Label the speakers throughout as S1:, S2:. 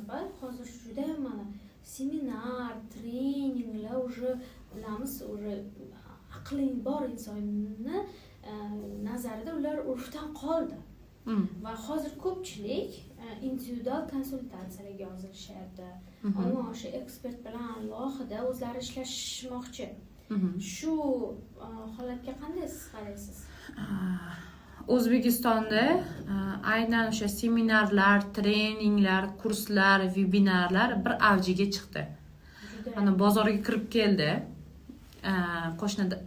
S1: tadqiqotlar hozir juda mana seminar, treninglar уже bilamiz, уже aqling bor insonni nazarida ular urfdan qoldi. Va hozir ko'pchilik individual konsultatsiyalarga yozilishyapti. Ammo o'sha ekspert bilan alohida o'zlari ishlashmoqchi. Shu holatga qanday siz qaraysiz?
S2: O'zbekistonda aynan o'sha seminarlar, treninglar, kurslar, vebinarlar bir avjiga chiqdi. Mana bozorga kirib keldi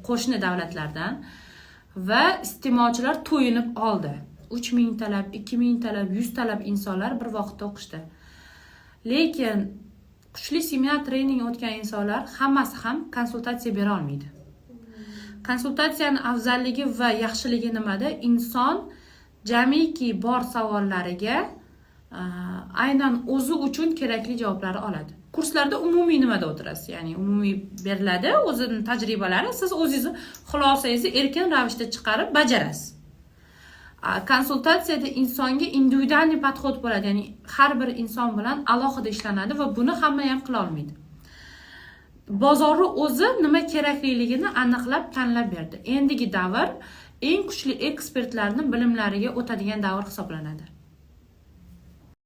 S2: qo'shni davlatlardan va iste'molchilar to'yinib oldi. 3000 talab, 2000 talab, 100 talab insonlar bir vaqtda o'qishdi. Lekin kuchli seminar trening o'tgan insonlar hammasi ham konsultatsiya bera olmaydi. Konsultatsiyaning afzalligi va yaxshiligi nimada? Inson jamiki bor savollariga aynan o'zi uchun kerakli javoblarni oladi. Kurslarda umumiy nimada o'tirasiz? Ya'ni umumiy beriladi, o'zining tajribalari, siz o'zingizni xulosangizni erkin ravishda chiqarib bajarasiz. Konsultatsiyada insonga individualniy podxod bo'ladi, ya'ni har bir inson bilan alohida ishlanadi va buni hamma ham qila olmaydi. Bozorni o'zi nima kerakliligini aniqlab tanlab berdi. Endigi davr eng kuchli ekspertlarning bilimlariga o'tadigan davr hisoblanadi.